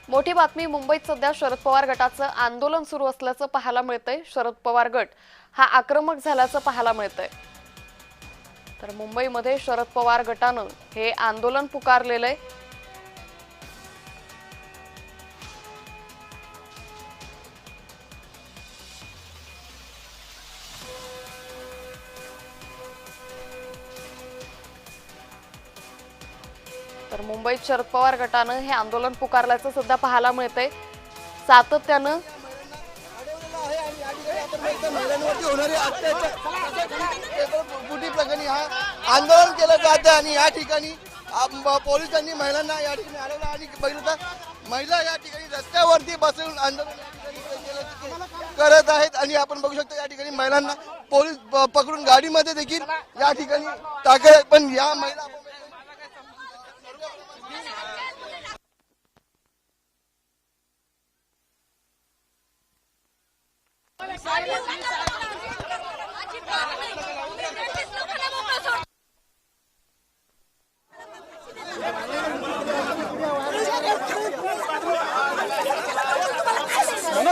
मोठी बातमी मुंबईत सध्या शरद पवार गटाचं आंदोलन सुरू असल्याचं पाहायला मिळतंय। शरद पवार गट हा आक्रमक झाल्याचं पाहायला मिळतंय। तर मुंबईमध्ये शरद पवार गटानं हे आंदोलन पुकारलेलंय। तर मुंबईत शरद पवार गटानं हे आंदोलन पुकारल्याचं सुद्धा पाहायला मिळतंय। सातत्यानं आंदोलन केलं जातं आणि या ठिकाणी पोलिसांनी महिलांना या ठिकाणी अडवलं आणि बघितलं तर महिला या ठिकाणी रस्त्यावरती बसून आंदोलन करत आहेत आणि आपण बघू शकतो या ठिकाणी महिलांना पोलीस पकडून गाडीमध्ये देखील या ठिकाणी टाकत, पण या महिला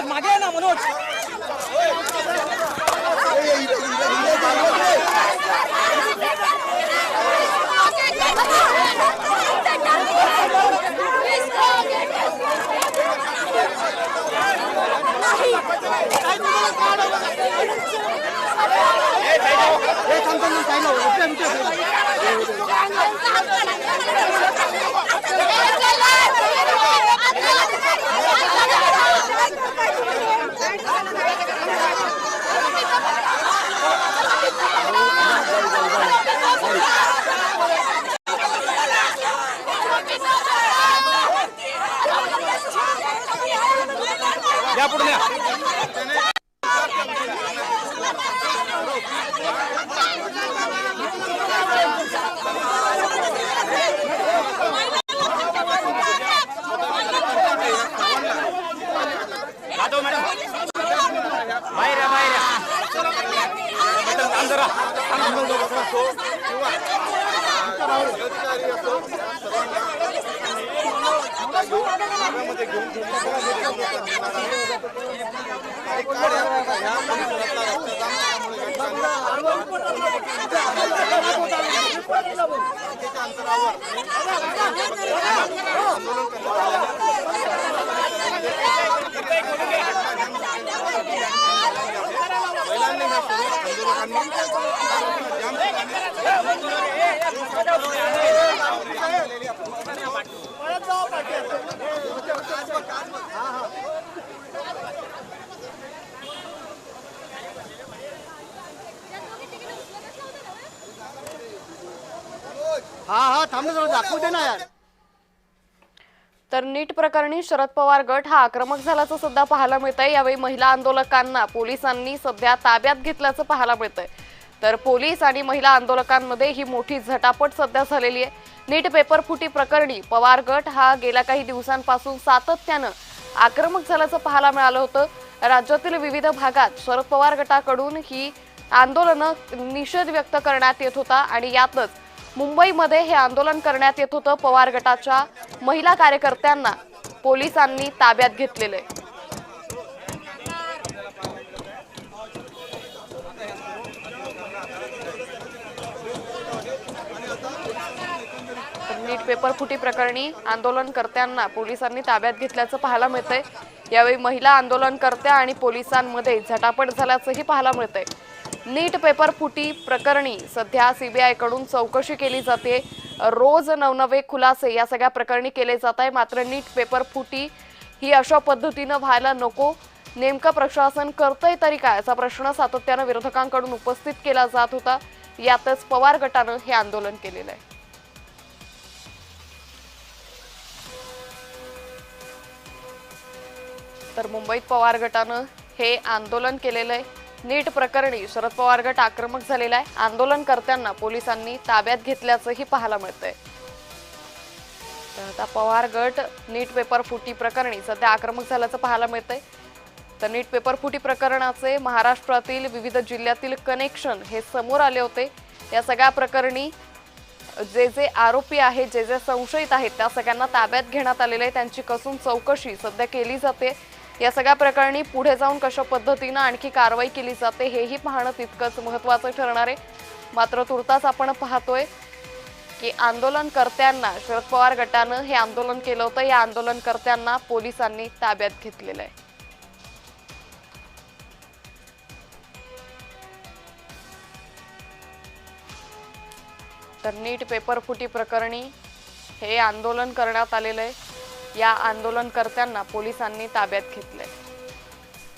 मागे आहे ना मनोज। या पुढे हा थांबलं जरा दाखवू दे ना यार। तर नीट प्रकरणी शरद पवार गट हा आक्रमक झाल्याचं सुद्धा पाहायला मिळतंय। यावेळी महिला आंदोलकांना पोलिसांनी सध्या ताब्यात घेतल्याचं पाहायला मिळतंय। तर पोलीस आणि महिला आंदोलकांमध्ये ही मोठी झटापट सध्या झालेली आहे। नीट पेपर फुटी प्रकरणी पवार गट हा गेल्या काही दिवसांपासून सातत्यानं आक्रमक झाल्याचं पाहायला मिळालं होतं। राज्यातील विविध भागात शरद पवार गटाकडून ही आंदोलनं निषेध व्यक्त करण्यात येत होता आणि यातच मुंबईमध्ये हे आंदोलन करण्यात येत होतं। पवार गटाच्या महिला कार्यकर्त्यांना पोलिसांनी ताब्यात घेतलेलं आहे। नीट पेपर फुटी प्रकरणी आंदोलनकर्त्यांना पोलिसांनी ताब्यात घेतल्याचं पाहायला मिळतंय। यावेळी महिला आंदोलनकर्त्या आणि पोलिसांमध्ये झटापट झाल्याचंही पाहायला मिळतंय। नीट पेपर फुटी प्रकरणी सध्या सीबीआय कडून चौकशी केली जाते। रोज नवनवे खुलासे या सगळ्या प्रकरणी केले जात आहे। मात्र नीट पेपर फुटी ही अशा पद्धतीनं व्हायला नको, नेमकं प्रशासन करतंय तरी काय असा प्रश्न सातत्यानं विरोधकांकडून उपस्थित केला जात होता। यातच पवार गटानं हे आंदोलन केलेलं आहे। तर मुंबईत पवार गटानं हे आंदोलन केलेलं आहे। नीट प्रकरणी शरद पवार गट आक्रमक झालेला आहे। आंदोलनकर्त्यांना पोलिसांनी ताब्यात घेतल्याचंही पाहायला मिळतंय। तर आता पवार गट नीट पेपर फुटी प्रकरणी सध्या आक्रमक झाल्याचं पाहायला मिळतंय। तर नीट पेपर फुटी प्रकरणाचे महाराष्ट्रातील विविध जिल्ह्यातील कनेक्शन हे समोर आले होते। या सगळ्या प्रकरणी जे जे आरोपी आहेत, जे जे संशयित आहेत, त्या सगळ्यांना ताब्यात घेण्यात आलेले आहे. त्यांची कसून चौकशी सध्या केली जाते. या सगळ्या प्रकरणी पुढे जाऊन कशा पद्धतीनं आणखी कारवाई केली जाते हेही पाहणं तितकंच महत्त्वाचं ठरणार आहे. मात्र तुर्तास आपण पाहतोय की आंदोलनकर्त्यांना, शरद पवार गटानं हे आंदोलन केलं होतं, या आंदोलनकर्त्यांना पोलिसांनी ताब्यात घेतलेलं आहे. तर नीट पेपर फुटी प्रकरणी हे आंदोलन करण्यात आलेलं आहे. या आंदोलनकर्त्यांना पोलिसांनी ताब्यात घेतलंय.